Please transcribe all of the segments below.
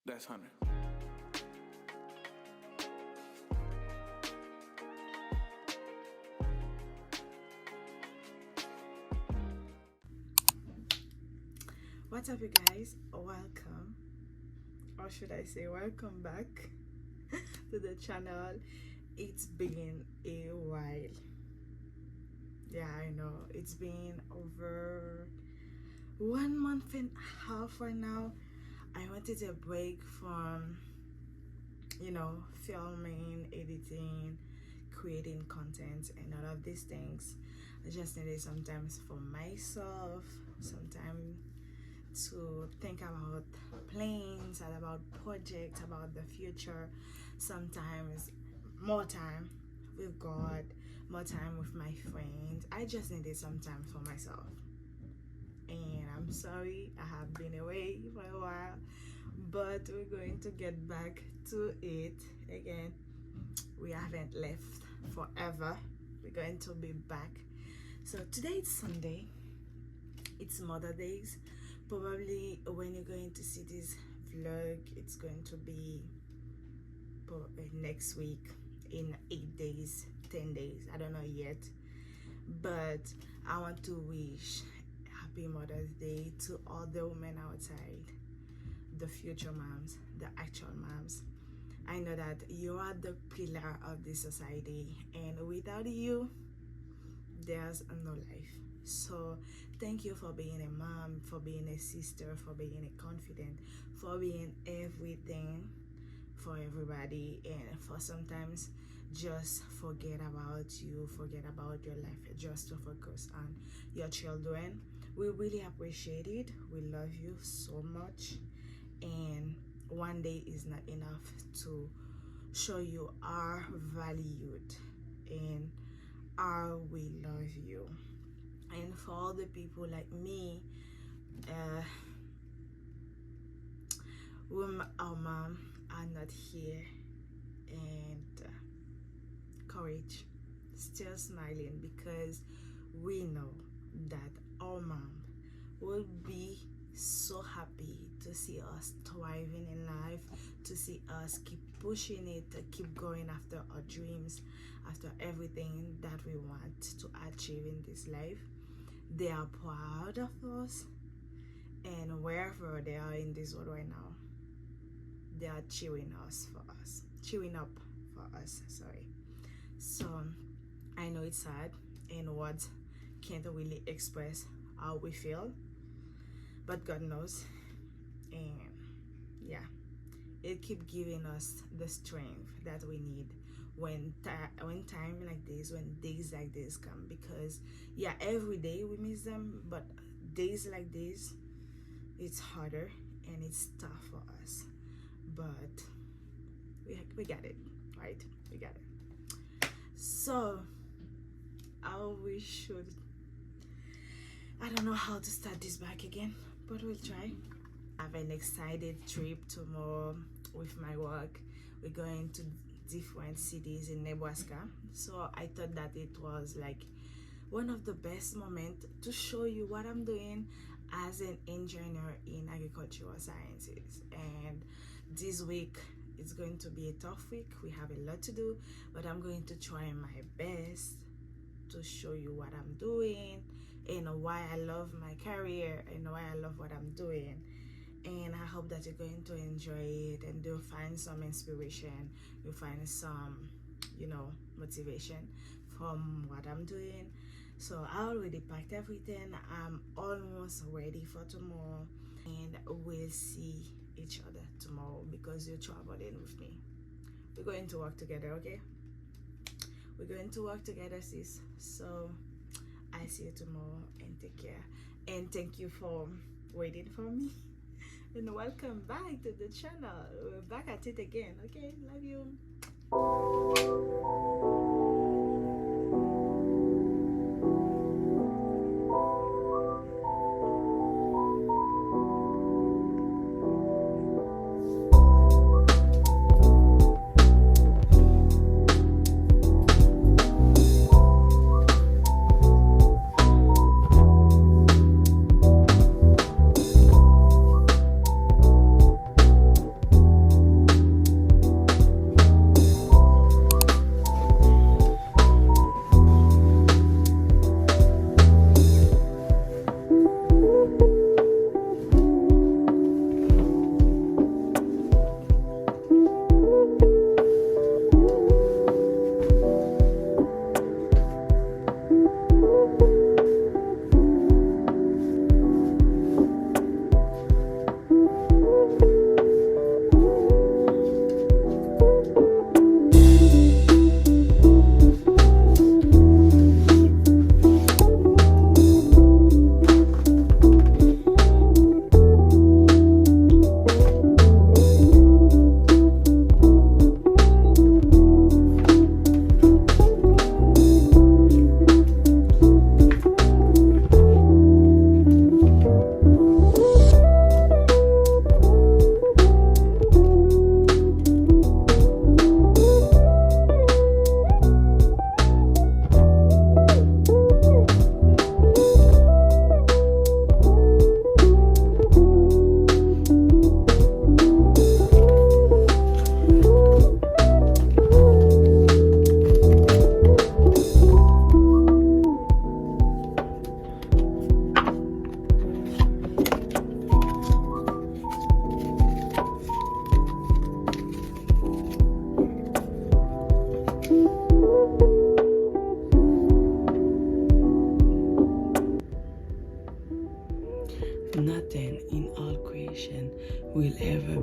That's 100. What's up, you guys? Welcome, or should I say welcome back to the channel. It's been a while. Yeah, I know it's been over 1 month and a half right now. I wanted a break from filming, editing, creating content and all of these things. I just needed sometimes for myself, sometimes to think about plans and about projects, about the future. Sometimes more time with God, more time with my friends. I just needed some time for myself. And I'm sorry I have been away for a while, but we're going to get back to it again. We haven't left forever. We're going to be back. So today it's Sunday. It's Mother Days. Probably when you're going to see this vlog, it's going to be next week, in 8 days, 10 days, I don't know yet. But I want to wish happy Mother's Day to all the women outside, the future moms, the actual moms. I know that you are the pillar of this society, and without you there's no life. So thank you for being a mom, for being a sister, for being a confidant, for being everything for everybody, and for sometimes just forget about you, forget about your life, just to focus on your children. We really appreciate it. We love you so much, and one day is not enough to show you our valued and our we love you. And for all the people like me, whom our mom are not here, and courage, still smiling, because we know that our mom will be so happy to see us thriving in life, to see us keep pushing it, to keep going after our dreams, after everything that we want to achieve in this life. They are proud of us, and wherever they are in this world right now, they are cheering up for us, sorry. So I know it's sad, and words can't really express how we feel, but God knows. And yeah, it keep giving us the strength that we need when time like this, when days like this come. Because yeah, every day we miss them, but days like this, it's harder and it's tough for us. But we got it, right? We got it. So how we should, I don't know how to start this back again, but we'll try. I have an excited trip tomorrow with my work. We're going to different cities in Nebraska. So I thought that it was like one of the best moments to show you what I'm doing as an engineer in agricultural sciences. And this week it's going to be a tough week. We have a lot to do, but I'm going to try my best to show you what I'm doing and why I love my career and why I love what I'm doing. And I hope that you're going to enjoy it, and you'll find some inspiration, you'll find some motivation from what I'm doing. So I already packed everything. I'm almost ready for tomorrow, and we'll see each other tomorrow because you're traveling with me. We're going to work together, okay? We're going to work together, sis. So I see you tomorrow, and take care. And thank you for waiting for me. And welcome back to the channel. We're back at it again, okay? Love you.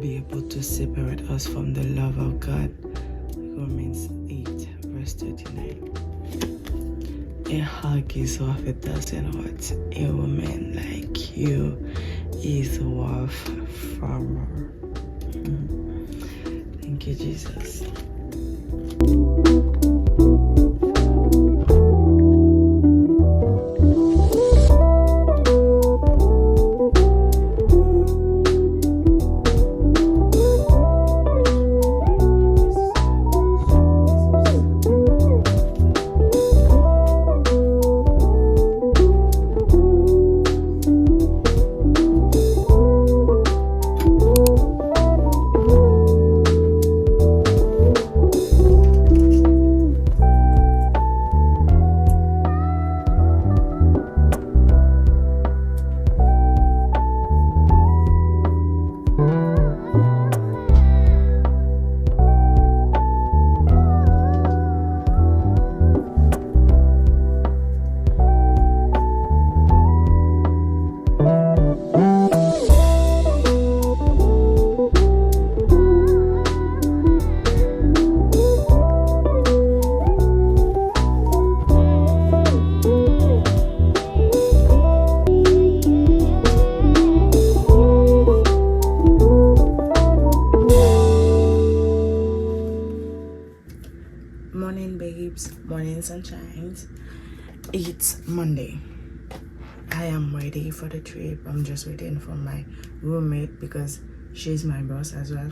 be able to separate us from the love of God. Romans 8, verse 39. A hug is worth 1,000 words. A woman like you is worth far more. Thank you, Jesus. Morning babes, morning sunshines. It's Monday. I am ready for the trip. I'm just waiting for my roommate because she's my boss as well.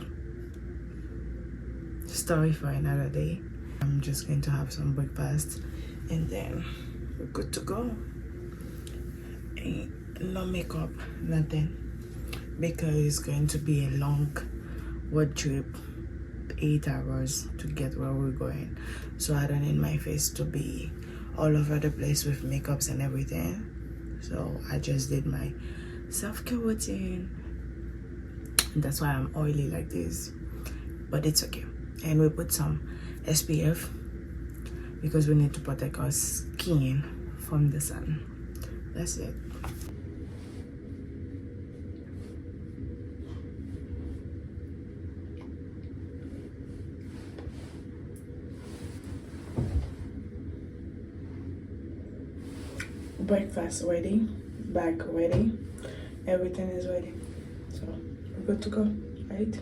Story for another day. I'm just going to have some breakfast and then we're good to go. No makeup, nothing, because it's going to be a long road trip, 8 hours to get where we're going. So I don't need my face to be all over the place with makeups and everything. So I just did my self-care routine. That's why I'm oily like this, but it's okay. And we put some SPF because we need to protect our skin from the sun. That's it. Breakfast ready, bag ready, everything is ready, so we're good to go, right?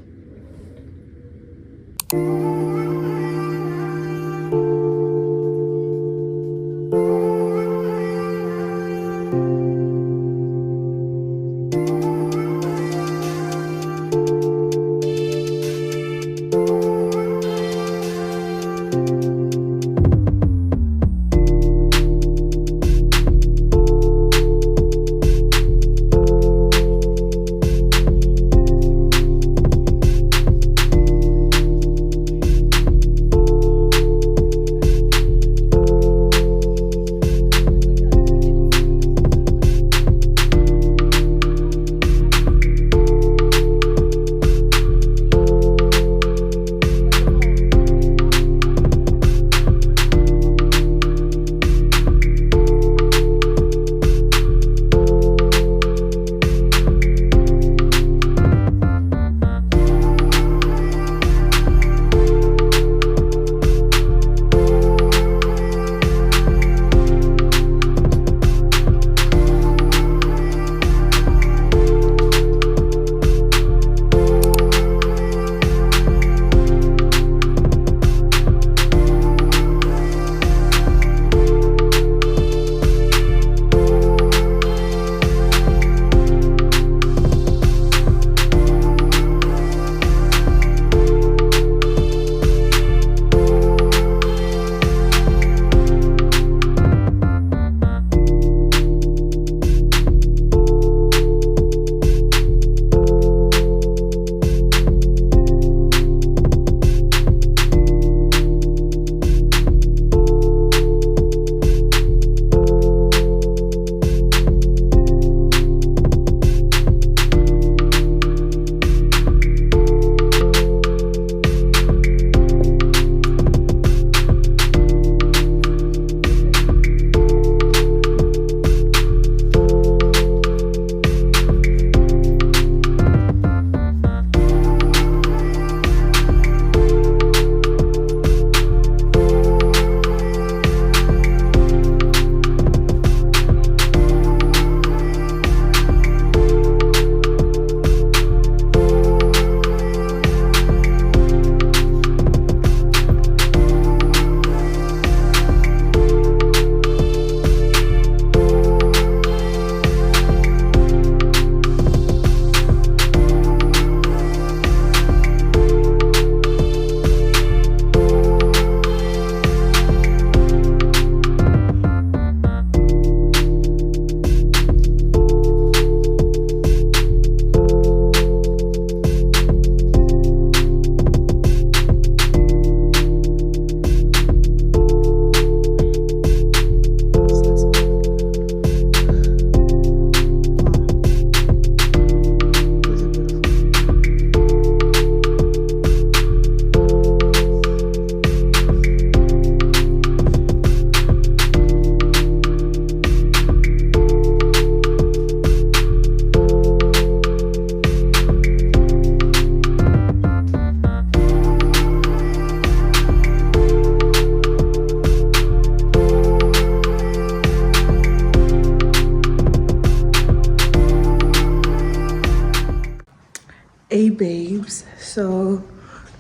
babes. So,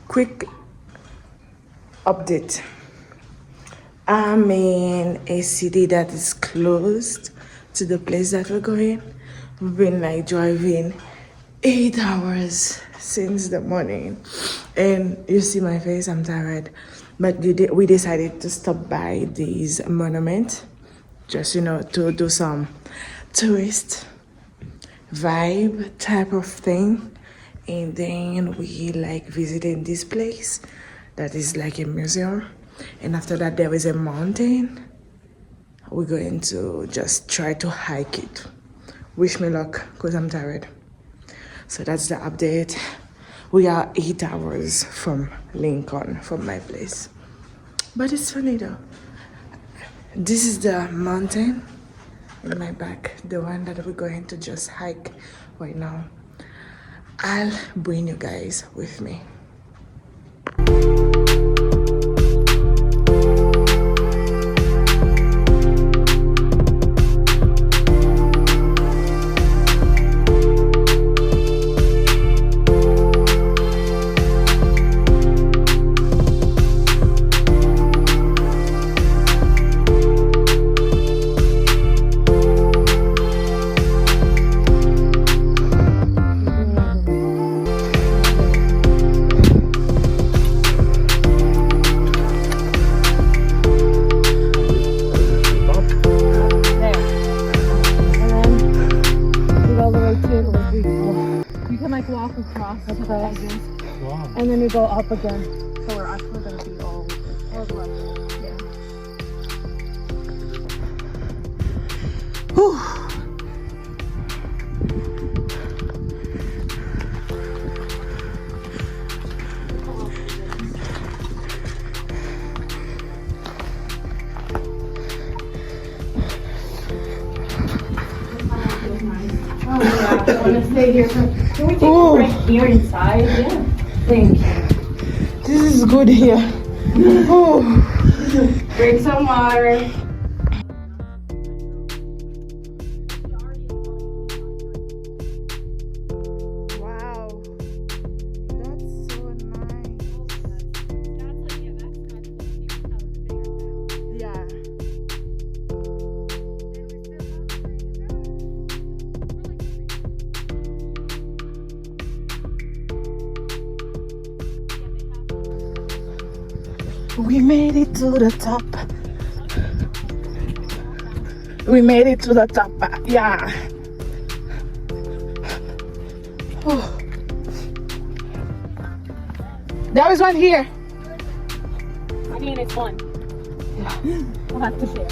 quick update. I'm in a city that is closed to the place that we're going. We've been like driving 8 hours since the morning, and you see my face, I'm tired. But we decided to stop by these monuments, just to do some tourist vibe type of thing. And then we like visiting this place that is like a museum, and after that there is a mountain. We're going to just try to hike it. Wish me luck, because I'm tired. So that's the update. We are 8 hours from Lincoln, from my place, but it's funny though. This is the mountain in my back, the one that we're going to just hike right now. I'll bring you guys with me. And then we go up again. So we're actually going to be all the way. Yeah. Whew. Oh yeah, I want to stay here. Can we take a break here inside? Yeah. Thank you. This is good here. Oh. Drink some water. Wow. That's so nice. Yeah. We made it to the top. We made it to the top. Yeah. Oh. There is one here. I mean, it's fun. Yeah. We'll have to share.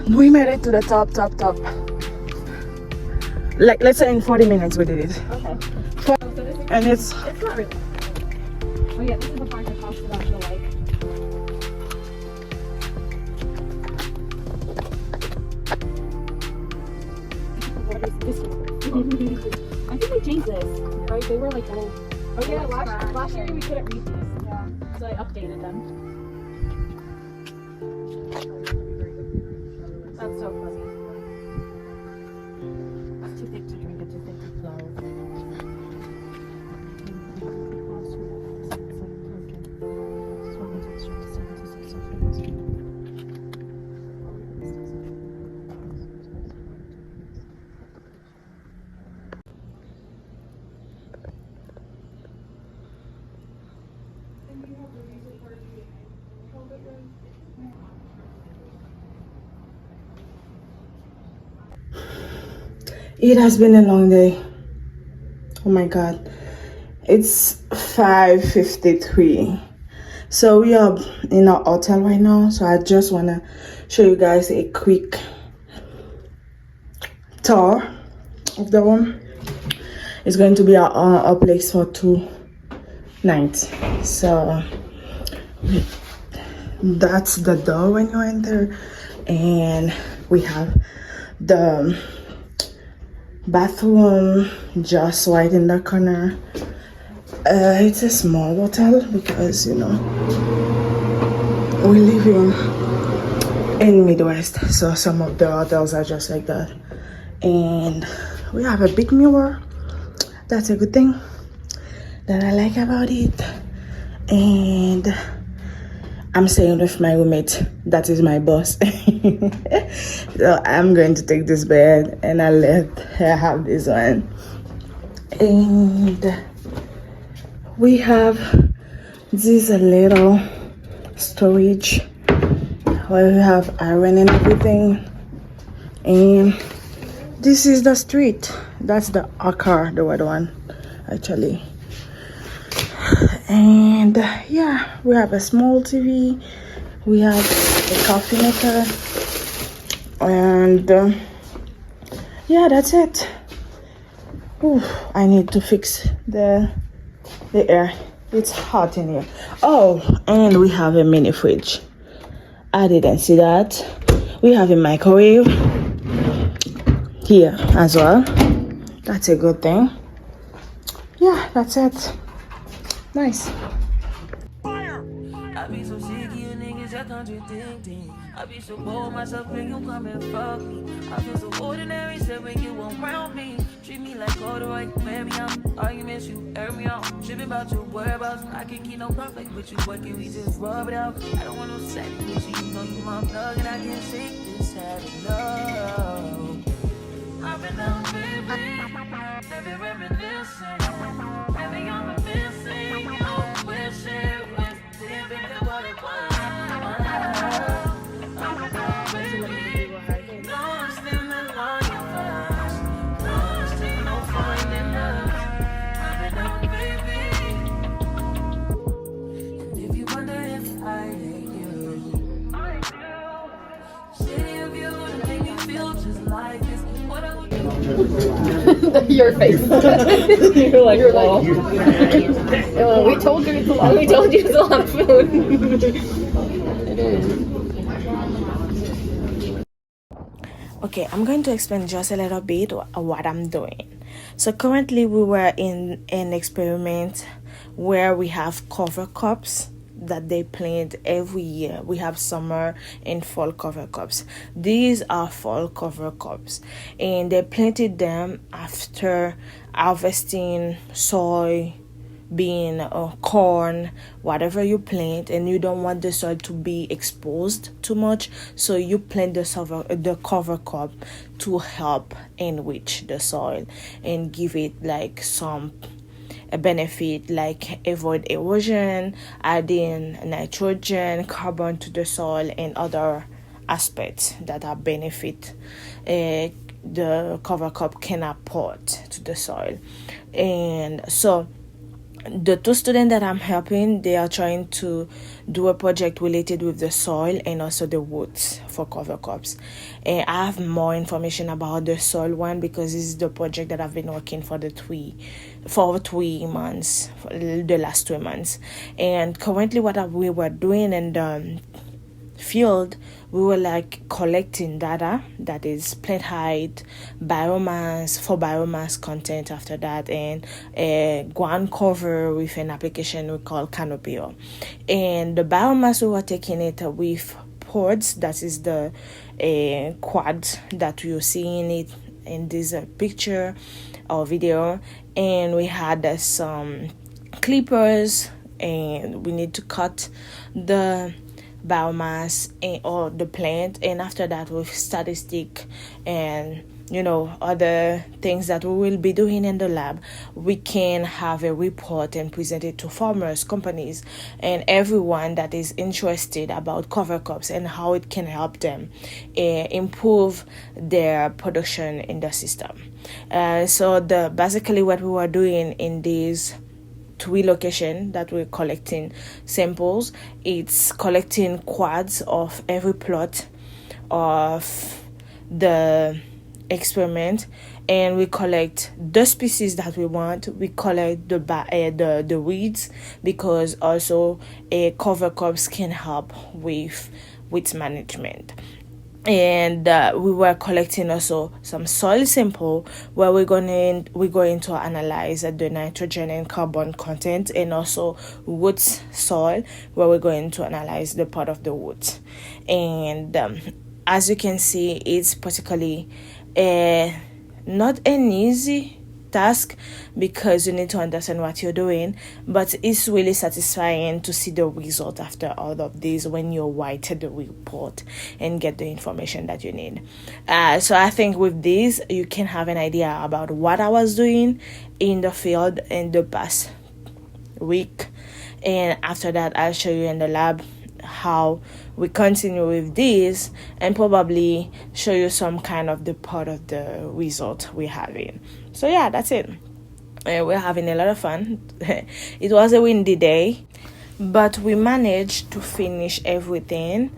We made it to the top. Like, let's say in 40 minutes we did it. Okay. And it's not really. Oh yeah, this is the part that talks about the like. What is this one? I think they changed this. Right? They were like little. Oh yeah, last year we couldn't read these. Yeah. So I updated them. That's so fuzzy. It's too thick to drink. It's too thick to flow. It has been a long day. Oh my god. It's 5:53. So we are in our hotel right now. So I just want to show you guys a quick tour of the room. It's going to be our place for 2 nights. So that's the door when you enter, and we have the bathroom just right in the corner. It's a small hotel because we live in Midwest, so some of the hotels are just like that. And we have a big mirror. That's a good thing that I like about it. And I'm staying with my roommate. That is my boss. So I'm going to take this bed and I'll let her have this one. And we have this little storage where we have iron and everything. And this is the street. That's the car, the red one, actually. And yeah, we have a small TV. We have a coffee maker. And yeah, that's it. Ooh, I need to fix the air. It's hot in here. Oh, and we have a mini fridge. I didn't see that. We have a microwave here as well. That's a good thing. Yeah, that's it. Nice. I be so sick of you niggas that contradicting. I be so bold myself when you come and fuck me. I feel so ordinary, said when you around me. Treat me like corduroy, wear me out. Arguments, you air me out. Tripping about your whereabouts. I can keep no conflict with you, but can we just rub it out? I don't want no sex with you, you know you my plug, and I can't shake this habit, no. I've been out, baby. Never reminiscing. Heavy on the missing. Oh, wish it was different than what it was. I've been out, baby. Lost in the universe. Lost in no finding us. I've been out, baby. And if you wonder if I hate you, I do. City of you to make me feel just like this. What I would do. Your face. You're like, whoa. We told you it's a lot. We told you it's a lot of food. It is. Okay, I'm going to explain just a little bit what I'm doing. So currently we were in an experiment where we have cover cups that they plant every year. We have summer and fall cover cups. These are fall cover cups, and they planted them after harvesting soy, bean, or corn, whatever you plant, and you don't want the soil to be exposed too much, so you plant the cover crop to help enrich the soil and give it like some a benefit, like avoid erosion, adding nitrogen, carbon to the soil, and other aspects that are benefit the cover crop can apport to the soil. And so the two students that I'm helping, they are trying to do a project related with the soil and also the roots for cover crops. And I have more information about the soil one because this is the project that I've been working for 3 months, for the last 3 months. And currently what we were doing in the field, we were like collecting data, that is plant height, biomass content after that, and ground cover with an application we call Canopy. And the biomass, we were taking it with pods, that is the quad that you're seeing it in this picture or video. And we had some clippers, and we need to cut the biomass or the plant, and after that with statistic and other things that we will be doing in the lab, we can have a report and present it to farmers, companies, and everyone that is interested about cover crops and how it can help them improve their production in the system. So basically what we were doing in these 3 locations that we're collecting samples, it's collecting quads of every plot of the experiment, and we collect the species that we want. We collect the weeds, because also cover crops can help with management. and we were collecting also some soil sample where we're going to analyze the nitrogen and carbon content, and also root soil where we're going to analyze the part of the root. And as you can see, it's particularly not an easy task because you need to understand what you're doing, but it's really satisfying to see the result after all of this when you write the report and get the information that you need. So I think with this you can have an idea about what I was doing in the field in the past week, and after that I'll show you in the lab how we continue with this, and probably show you some kind of the part of the result we're having. So yeah, that's it. We're having a lot of fun. It was a windy day, but we managed to finish everything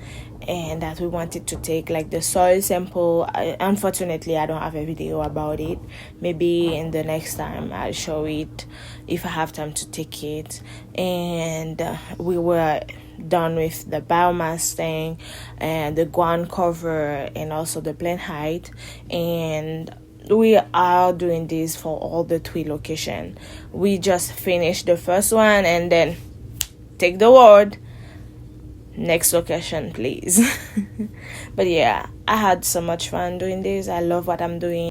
and that we wanted to take, like the soil sample. Unfortunately, I don't have a video about it. Maybe in the next time I'll show it if I have time to take it. And we were done with the biomass thing and the ground cover and also the plant height, and we are doing this for all the 3 locations. We just finished the first one and then take the word, next location please. But yeah, I had so much fun doing this. I love what I'm doing.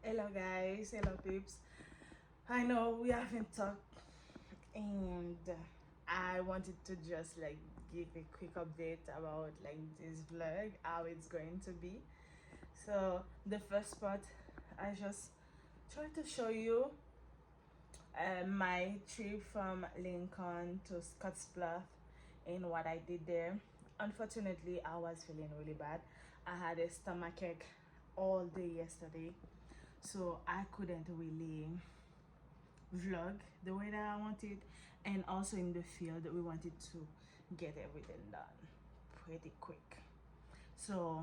Hello guys, hello peeps. I know we haven't talked, and I wanted to just like give a quick update about like this vlog, how it's going to be. So the first part, I just try to show you my trip from Lincoln to Scottsbluff and what I did there. Unfortunately, I was feeling really bad. I had a stomachache all day yesterday, so I couldn't really vlog the way that I wanted. And also in the field, we wanted to get everything done pretty quick. So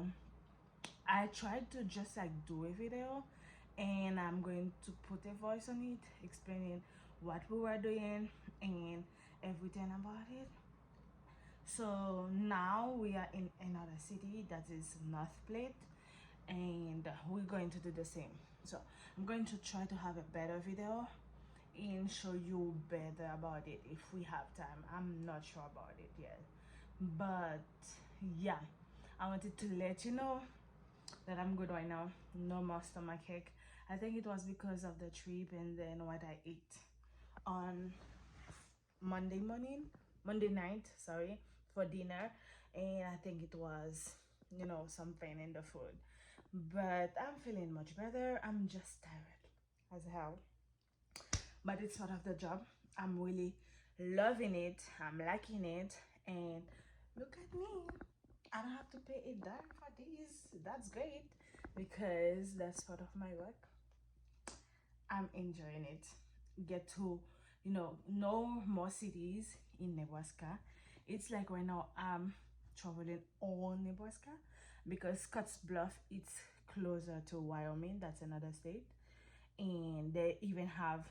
I tried to just like do a video, and I'm going to put a voice on it explaining what we were doing and everything about it. So now we are in another city that is North Plate, and we're going to do the same. So I'm going to try to have a better video and show you better about it if we have time. I'm not sure about it yet, but yeah, I wanted to let you know that I'm good right now. No more stomachache. I think it was because of the trip and then what I ate on Monday night, sorry, for dinner. And I think it was, something in the food. But I'm feeling much better. I'm just tired as hell. But it's part of the job. I'm really loving it. I'm liking it. And look at me. I don't have to pay a dime for this. That's great because that's part of my work. I'm enjoying it. Get to, know more cities in Nebraska. It's like right now I'm traveling all Nebraska because Scottsbluff it's closer to Wyoming, that's another state, and they even have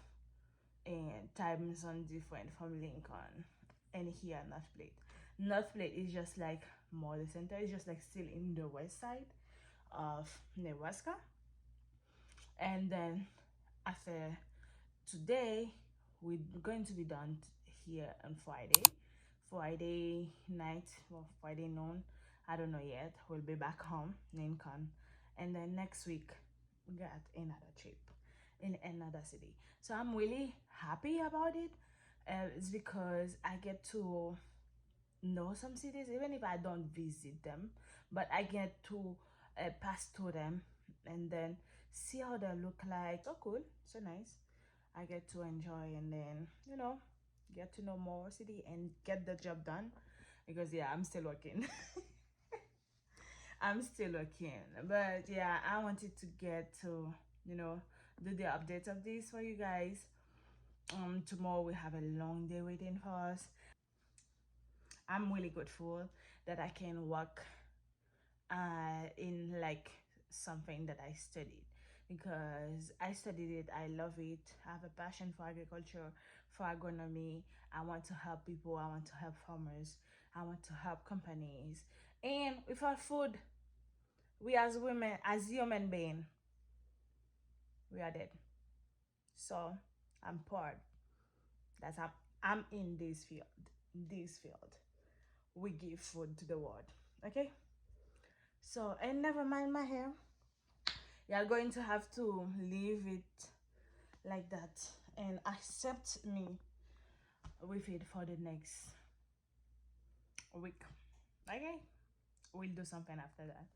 time zone different from Lincoln and here North Plate. North Plate is just like more the center, it's just like still in the west side of Nebraska. And then after today, we're going to be done here on Friday night or Friday noon. I don't know yet. We'll be back home, Lincoln, and then next week we got another trip in another city. So I'm really happy about it. It's because I get to know some cities even if I don't visit them, but I get to pass through them and then see how they look like. Oh cool, so nice. I get to enjoy and then get to know more city and get the job done, because yeah, I'm still working. I'm still working, but yeah, I wanted to get to do the update of this for you guys. Tomorrow we have a long day waiting for us. I'm really grateful that I can work in like something that I studied, because I studied it, I love it, I have a passion for agriculture, for agronomy. I want to help people, I want to help farmers, I want to help companies. And without food, we as women, as human beings, we are dead. So I'm proud that I'm in this field. We give food to the world. Okay, so and never mind my hair, you're going to have to leave it like that and accept me with it for the next week. Okay, we'll do something after that.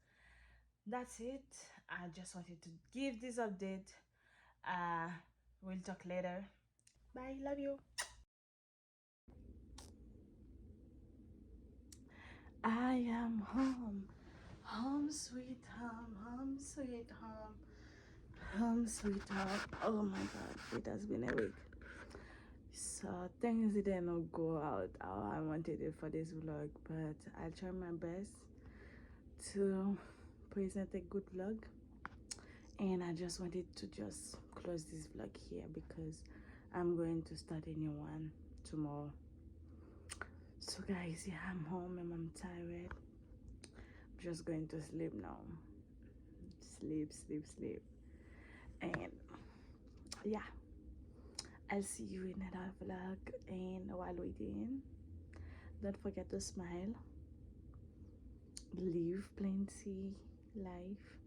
That's it. I just wanted to give this update. We'll talk later. Bye, love you. I am home, home sweet home sweet home sweet home. Oh my god, it has been a week. So things didn't go out how I wanted it for this vlog, but I'll try my best to present a good vlog. And I just wanted to just close this vlog here because I'm going to start a new one tomorrow. So guys, yeah, I'm home and I'm tired. I'm just going to sleep now. Sleep. And yeah, I'll see you in another vlog. And while waiting, don't forget to smile, live plenty life,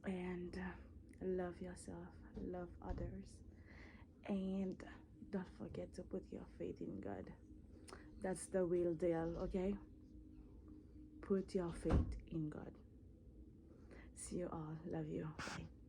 and love yourself, love others, and don't forget to put your faith in God. That's the real deal. Okay, put your faith in God. See you all. Love you. Bye.